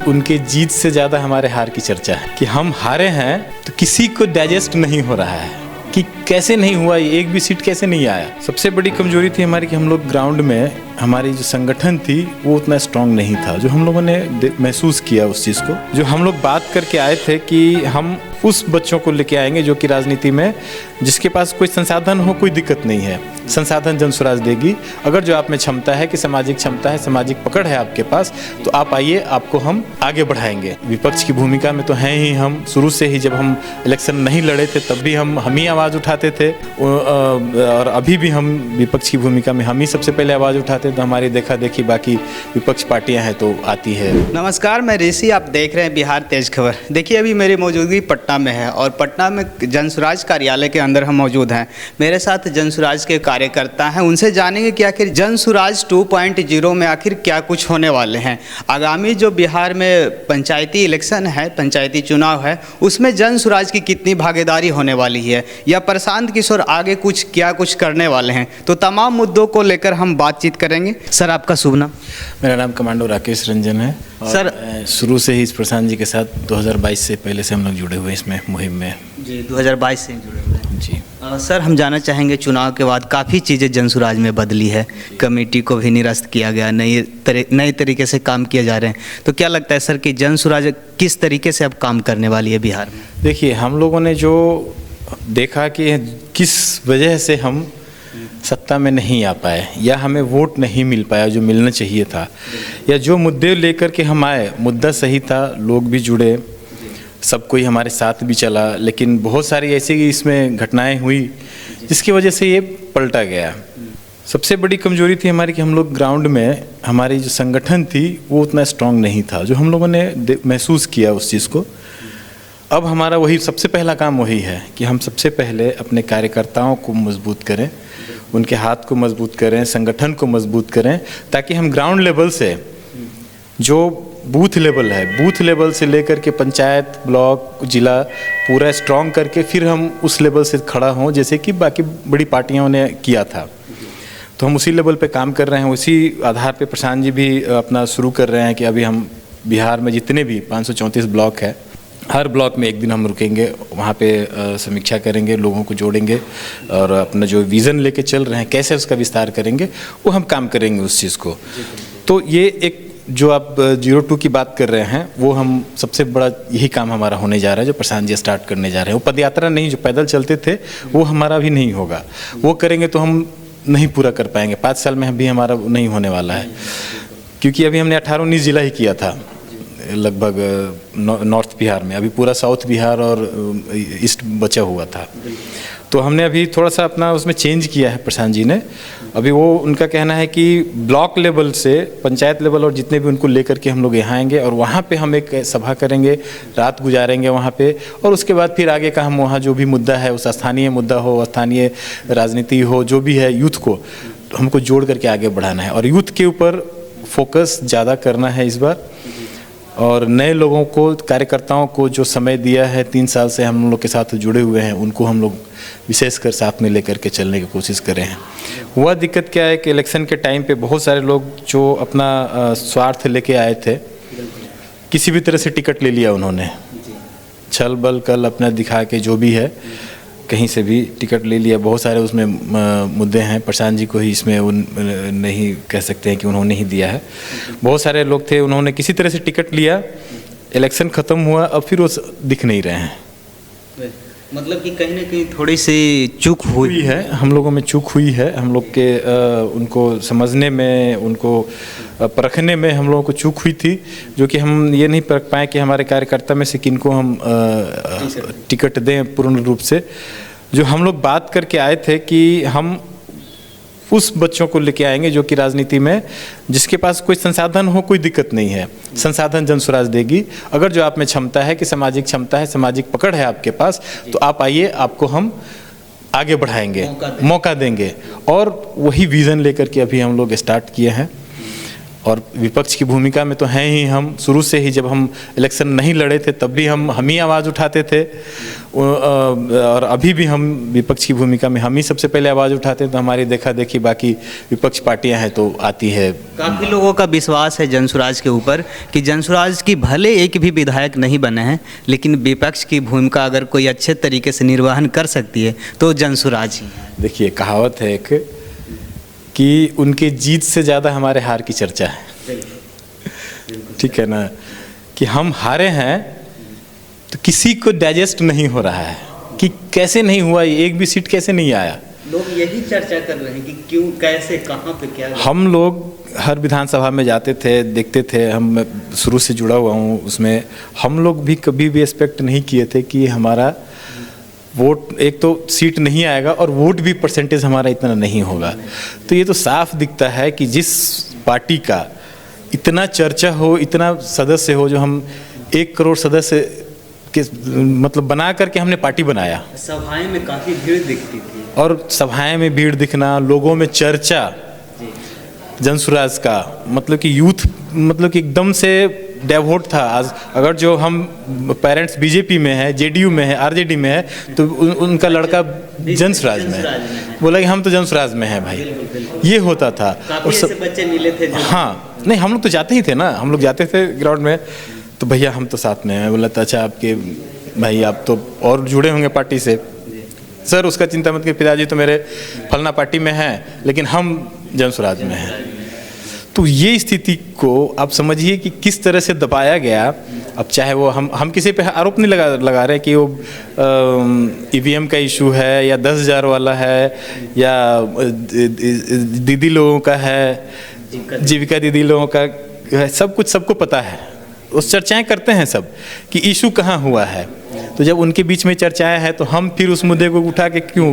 उनके जीत से ज़्यादा हमारे हार की चर्चा है कि हम हारे हैं तो किसी को डाइजेस्ट नहीं हो रहा है कि कैसे नहीं हुआ, एक भी सीट कैसे नहीं आया। सबसे बड़ी कमजोरी थी हमारी कि हम लोग ग्राउंड में हमारी जो संगठन थी वो उतना स्ट्रांग नहीं था। जो हम लोगों ने महसूस किया उस चीज़ को, जो हम लोग बात करके आए थे कि हम उस बच्चों को लेके आएंगे जो कि राजनीति में जिसके पास कोई संसाधन हो, कोई दिक्कत नहीं है, संसाधन जन स्वराज देगी। अगर जो आप में क्षमता है कि सामाजिक क्षमता है, सामाजिक पकड़ है आपके पास, तो आप आइए, आपको हम आगे बढ़ाएंगे। विपक्ष की भूमिका में तो हैं ही हम, शुरू से ही जब हम इलेक्शन नहीं लड़े थे तब भी हम ही आवाज़ उठाते थे और अभी भी हम विपक्ष की भूमिका में हम ही सबसे पहले आवाज़ उठाते। तो हमारी देखा देखी बाकी विपक्ष पार्टियां हैं तो आती है। नमस्कार, मैं ऋषि, आप देख रहे हैं बिहार तेज खबर। देखिए, अभी मेरी मौजूदगी पटना में है और पटना में जन स्वराज कार्यालय के अंदर हम मौजूद हैं। मेरे साथ जन स्वराज के कार्यकर्ता हैं, उनसे जानेंगे कि आखिर जन स्वराज 2.0 में आखिर क्या कुछ होने वाले हैं। आगामी जो बिहार में पंचायती इलेक्शन है, पंचायती चुनाव है, उसमें जन स्वराज की कितनी भागीदारी होने वाली है या प्रशांत किशोर आगे क्या कुछ करने वाले हैं, तो तमाम मुद्दों को लेकर हम बातचीत करेंगे। सर, आपका शुभ नाम? मेरा नाम कमांडो राकेश रंजन है। सर, शुरू से ही इस प्रशांत जी के साथ 2022 से पहले से हम लोग जुड़े हुए इसमें मुहिम में। जी, 2022 से जुड़े हुए हैं जी। सर, हम जानना चाहेंगे, चुनाव के बाद काफ़ी चीज़ें जन स्वराज में बदली है, कमेटी को भी निरस्त किया गया, नए तरीके से काम किए जा रहे हैं, तो क्या लगता है सर कि जन स्वराज किस तरीके से अब काम करने वाली है बिहार में? देखिए, हम लोगों ने जो देखा कि किस वजह से हम सत्ता में नहीं आ पाए या हमें वोट नहीं मिल पाया जो मिलना चाहिए था, या जो मुद्दे लेकर के हम आए, मुद्दा सही था, लोग भी जुड़े, सब कोई हमारे साथ भी चला, लेकिन बहुत सारी ऐसी इसमें घटनाएं हुई जिसकी वजह से ये पलटा गया। सबसे बड़ी कमजोरी थी हमारी कि हम लोग ग्राउंड में हमारी जो संगठन थी वो उतना स्ट्रांग नहीं था। जो हम लोगों ने महसूस किया उस चीज़ को, अब हमारा वही सबसे पहला काम वही है कि हम सबसे पहले अपने कार्यकर्ताओं को मजबूत करें, उनके हाथ को मजबूत करें, संगठन को मजबूत करें, ताकि हम ग्राउंड लेवल से जो बूथ लेवल है, बूथ लेवल से लेकर के पंचायत, ब्लॉक, जिला पूरा स्ट्रांग करके फिर हम उस लेवल से खड़ा हों जैसे कि बाकी बड़ी पार्टियों ने किया था। तो हम उसी लेवल पे काम कर रहे हैं। उसी आधार पे प्रशांत जी भी अपना शुरू कर रहे हैं कि अभी हम बिहार में जितने भी 534 ब्लॉक है, हर ब्लॉक में एक दिन हम रुकेंगे, वहाँ पे समीक्षा करेंगे, लोगों को जोड़ेंगे और अपना जो विज़न लेके चल रहे हैं कैसे उसका विस्तार करेंगे, वो हम काम करेंगे उस चीज़ को। तो ये एक जो आप 02 की बात कर रहे हैं, वो हम सबसे बड़ा यही काम हमारा होने जा रहा है जो प्रशांत जी स्टार्ट करने जा रहे हैं। वो पदयात्रा नहीं, जो पैदल चलते थे वो हमारा भी नहीं होगा, वो करेंगे तो हम नहीं पूरा कर पाएंगे। 5 साल में भी हमारा नहीं होने वाला है, क्योंकि अभी हमने 18-19 जिला ही किया था लगभग नॉर्थ बिहार में, अभी पूरा साउथ बिहार और ईस्ट बचा हुआ था। तो हमने अभी थोड़ा सा अपना उसमें चेंज किया है प्रशांत जी ने। अभी वो उनका कहना है कि ब्लॉक लेवल से पंचायत लेवल और जितने भी उनको लेकर के हम लोग यहाँ आएंगे और वहाँ पे हम एक सभा करेंगे, रात गुजारेंगे वहाँ पे, और उसके बाद फिर आगे का हम वहाँ जो भी मुद्दा है, उस स्थानीय मुद्दा हो, स्थानीय राजनीति हो, जो भी है, यूथ को हमको जोड़ करके आगे बढ़ाना है और यूथ के ऊपर फोकस ज़्यादा करना है इस बार। और नए लोगों को, कार्यकर्ताओं को जो समय दिया है, 3 साल से हम लोग के साथ जुड़े हुए हैं, उनको हम लोग विशेषकर साथ में लेकर के चलने की कोशिश कर रहे हैं। हुआ दिक्कत क्या है कि इलेक्शन के टाइम पे बहुत सारे लोग जो अपना स्वार्थ लेके आए थे, किसी भी तरह से टिकट ले लिया उन्होंने, छल बल कल अपना दिखा के जो भी है, कहीं से भी टिकट ले लिया। बहुत सारे उसमें मुद्दे हैं, प्रशांत जी को ही इसमें नहीं कह सकते हैं कि उन्होंने ही दिया है। बहुत सारे लोग थे, उन्होंने किसी तरह से टिकट लिया, इलेक्शन ख़त्म हुआ, अब फिर वो दिख नहीं रहे हैं। मतलब कि कहीं ना कहीं थोड़ी सी चूक हुई है, हम लोगों में चूक हुई है, हम लोग के उनको समझने में, उनको परखने में हम लोगों को चूक हुई थी, जो कि हम ये नहीं परख पाए कि हमारे कार्यकर्ता में से किनको हम टिकट दें पूर्ण रूप से। जो हम लोग बात करके आए थे कि हम उस बच्चों को लेके आएंगे जो कि राजनीति में जिसके पास कोई संसाधन हो, कोई दिक्कत नहीं है, संसाधन जन स्वराज देगी। अगर जो आप में क्षमता है कि सामाजिक क्षमता है, सामाजिक पकड़ है आपके पास, तो आप आइए, आपको हम आगे बढ़ाएंगे, मौका देंगे। और वही विज़न लेकर के अभी हम लोग स्टार्ट किए हैं। और विपक्ष की भूमिका में तो हैं ही हम, शुरू से ही जब हम इलेक्शन नहीं लड़े थे तब भी हम ही आवाज़ उठाते थे और अभी भी हम विपक्ष की भूमिका में हम ही सबसे पहले आवाज़ उठाते हैं, तो हमारी देखा देखी बाकी विपक्ष पार्टियां हैं तो आती है। काफ़ी लोगों का विश्वास है जनसुराज के ऊपर कि जनसुराज की भले एक भी विधायक नहीं बने हैं, लेकिन विपक्ष की भूमिका अगर कोई अच्छे तरीके से निर्वहन कर सकती है तो जनसुराज ही है। देखिए, कहावत है एक कि उनके जीत से ज़्यादा हमारे हार की चर्चा है। ठीक है ना, कि हम हारे हैं तो किसी को डाइजेस्ट नहीं हो रहा है कि कैसे नहीं हुआ, एक भी सीट कैसे नहीं आया। लोग यही चर्चा कर रहे हैं कि क्यों, कैसे, कहाँ पे, क्या। हम लोग हर विधानसभा में जाते थे, देखते थे, हम शुरू से जुड़ा हुआ हूँ उसमें। हम लोग भी कभी भी एक्सपेक्ट नहीं किए थे कि हमारा वोट, एक तो सीट नहीं आएगा और वोट भी परसेंटेज हमारा इतना नहीं होगा। तो ये तो साफ दिखता है कि जिस पार्टी का इतना चर्चा हो, इतना सदस्य हो, जो हम 1 करोड़ सदस्य के मतलब बना करके हमने पार्टी बनाया। सभाएं में काफ़ी भीड़ दिखती थी, और सभाएं में भीड़ दिखना, लोगों में चर्चा जनसुराज का, मतलब कि यूथ मतलब कि एकदम से डेवोट था। आज अगर जो हम पेरेंट्स बीजेपी में है, जेडीयू में है, आरजेडी में है, तो उनका लड़का जनसुराज में है, बोला कि हम तो जनसुराज में हैं भाई, ये होता था। और सब बच्चे मिले थे। हाँ, नहीं, हम लोग तो जाते ही थे ना, हम लोग जाते थे ग्राउंड में, तो भैया हम तो साथ में हैं। बोला था अच्छा आपके भाई आप तो और जुड़े होंगे पार्टी से। सर उसका चिंता मत करिए, पिताजी तो मेरे फलना पार्टी में हैं, लेकिन हम जनसुराज में हैं। तो ये स्थिति को आप समझिए कि किस तरह से दबाया गया। अब चाहे वो हम किसी पे आरोप नहीं लगा रहे कि वो ईवीएम का इशू है या 10,000 वाला है या दीदी लोगों का है, जीविका दीदी लोगों का है, सब कुछ सबको पता है। उस चर्चाएं करते हैं सब कि इशू कहाँ हुआ है। तो जब उनके बीच में चर्चाएं हैं तो हम फिर उस मुद्दे को उठा के क्यों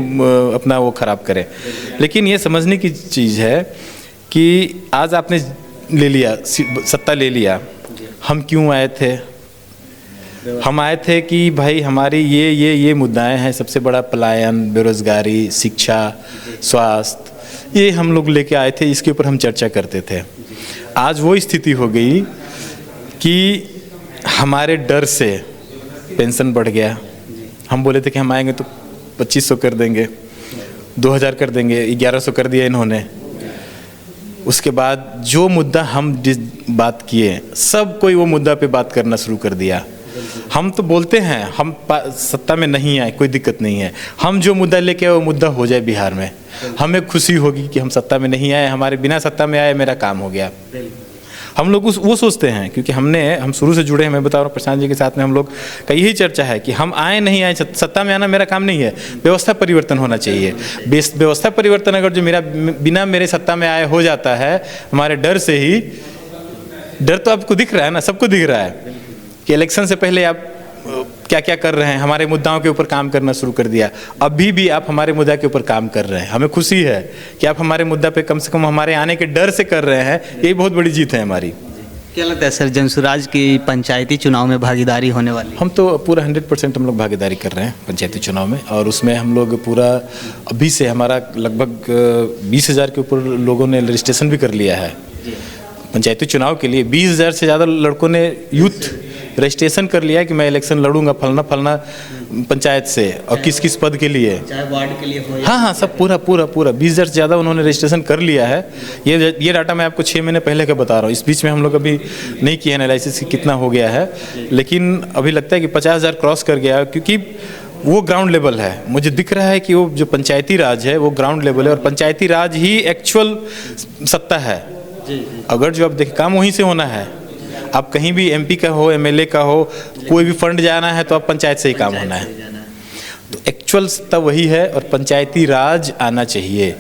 अपना वो खराब करें। लेकिन ये समझने की चीज़ है कि आज आपने ले लिया, सत्ता ले लिया, हम क्यों आए थे? हम आए थे कि भाई हमारी ये मुद्दाएं हैं, सबसे बड़ा पलायन, बेरोजगारी, शिक्षा, स्वास्थ्य, ये हम लोग लेके आए थे, इसके ऊपर हम चर्चा करते थे। आज वो स्थिति हो गई कि हमारे डर से पेंशन बढ़ गया। हम बोले थे कि हम आएंगे तो 2500 कर देंगे, 2000 कर देंगे, 1100 कर दिया इन्होंने। उसके बाद जो मुद्दा हम बात किए, सब कोई वो मुद्दा पे बात करना शुरू कर दिया। हम तो बोलते हैं हम सत्ता में नहीं आए, कोई दिक्कत नहीं है, हम जो मुद्दा लेके आए वो मुद्दा हो जाए बिहार में, हमें खुशी होगी कि हम सत्ता में नहीं आए, हमारे बिना सत्ता में आए मेरा काम हो गया। हम लोग वो सोचते हैं, क्योंकि हम शुरू से जुड़े हैं। मैं बता रहा हूँ, प्रशांत जी के साथ में हम लोग का यही चर्चा है कि हम आए नहीं आए, सत्ता में आना मेरा काम नहीं है, व्यवस्था परिवर्तन होना चाहिए। व्यवस्था परिवर्तन अगर जो बिना मेरे सत्ता में आए हो जाता है, हमारे डर से ही, डर तो आपको दिख रहा है ना, सबको दिख रहा है कि इलेक्शन से पहले आप क्या क्या कर रहे हैं, हमारे मुद्दाओं के ऊपर काम करना शुरू कर दिया। अभी भी आप हमारे मुद्दा के ऊपर काम कर रहे हैं, हमें खुशी है कि आप हमारे मुद्दा पे कम से कम हमारे आने के डर से कर रहे हैं, यही बहुत बड़ी जीत है हमारी। क्या लगता है सर, जनसुराज की पंचायती चुनाव में भागीदारी होने वाली? हम तो पूरा 100% हम लोग भागीदारी कर रहे हैं पंचायती चुनाव में, और उसमें हम लोग पूरा अभी से हमारा लगभग 20,000 के ऊपर लोगों ने रजिस्ट्रेशन भी कर लिया है पंचायती चुनाव के लिए। 20,000 से ज़्यादा लड़कों ने यूथ रजिस्ट्रेशन कर लिया है कि मैं इलेक्शन लड़ूंगा फलना पंचायत से, और किस किस पद के लिए, चाहे वार्ड के लिए हो। हाँ, सब पूरा 20,000 से ज़्यादा उन्होंने रजिस्ट्रेशन कर लिया है। ये डाटा मैं आपको 6 महीने पहले का बता रहा हूँ। इस बीच में हम लोग अभी नहीं किए एनालिसिस कि कितना हो गया है, लेकिन अभी लगता है कि 50,000 क्रॉस कर गया, क्योंकि वो ग्राउंड लेवल है। मुझे दिख रहा है कि वो जो पंचायती राज है वो ग्राउंड लेवल है, और पंचायती राज ही एक्चुअल सत्ता है। अगर जो आप देखें, काम वहीं से होना है। आप कहीं भी एमपी का हो, एमएलए का हो, कोई भी फंड जाना है तो आप पंचायत से ही काम होना है। तो एक्चुअल सत्ता वही है, और पंचायती राज आना चाहिए,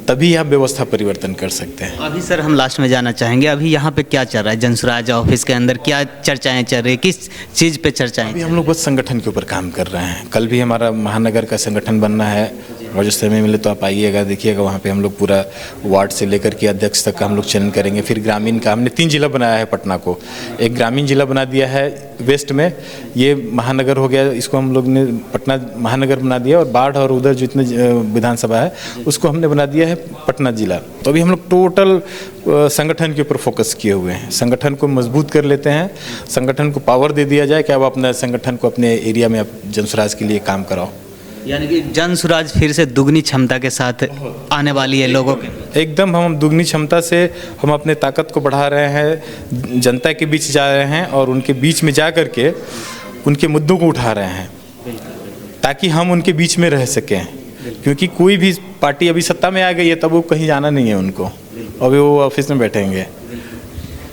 तभी आप व्यवस्था परिवर्तन कर सकते हैं। अभी सर हम लास्ट में जाना चाहेंगे, अभी यहाँ पे क्या चल रहा है जनसुराज ऑफिस के अंदर, क्या चर्चाएं चल रही है, किस चीज़ पे चर्चाएं? अभी हम लोग बस संगठन के ऊपर काम कर रहे हैं। कल भी हमारा महानगर का संगठन बनना है, और जो समय मिले तो आप आइएगा, देखिएगा। वहाँ पे हम लोग पूरा वार्ड से लेकर के अध्यक्ष तक का हम लोग चयन करेंगे। फिर ग्रामीण का हमने 3 जिला बनाया है पटना को। एक ग्रामीण जिला बना दिया है वेस्ट में, ये महानगर हो गया, इसको हम लोग ने पटना महानगर बना दिया। और बाढ़ और उधर जो इतने विधानसभा है उसको हमने बना दिया है पटना जिला। तो अभी हम लोग टोटल संगठन के ऊपर फोकस किए हुए हैं। संगठन को मजबूत कर लेते हैं, संगठन को पावर दे दिया जाए कि अब अपने संगठन को अपने एरिया में आप जनसुराज के लिए काम कराओ। यानी कि जनसुराज फिर से दुगनी क्षमता के साथ आने वाली है लोगों के। एकदम हम दुगनी क्षमता से हम अपने ताकत को बढ़ा रहे हैं, जनता के बीच जा रहे हैं और उनके बीच में जा कर के उनके मुद्दों को उठा रहे हैं ताकि हम उनके बीच में रह सकें। क्योंकि कोई भी पार्टी अभी सत्ता में आ गई है तब वो कहीं जाना नहीं है उनको, अभी वो ऑफिस में बैठेंगे।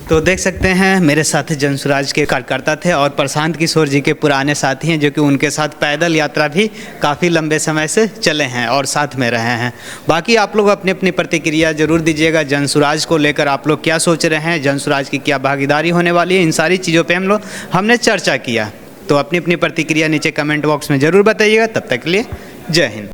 तो देख सकते हैं मेरे साथ जनसुराज के कार्यकर्ता थे और प्रशांत किशोर जी के पुराने साथी हैं, जो कि उनके साथ पैदल यात्रा भी काफ़ी लंबे समय से चले हैं और साथ में रहे हैं। बाकी आप लोग अपनी अपनी प्रतिक्रिया जरूर दीजिएगा। जनसुराज को लेकर आप लोग क्या सोच रहे हैं, जनसुराज की क्या भागीदारी होने वाली है, इन सारी चीज़ों पर हमने चर्चा किया। तो अपनी अपनी प्रतिक्रिया नीचे कमेंट बॉक्स में ज़रूर बताइएगा। तब तक के लिए जय हिंद।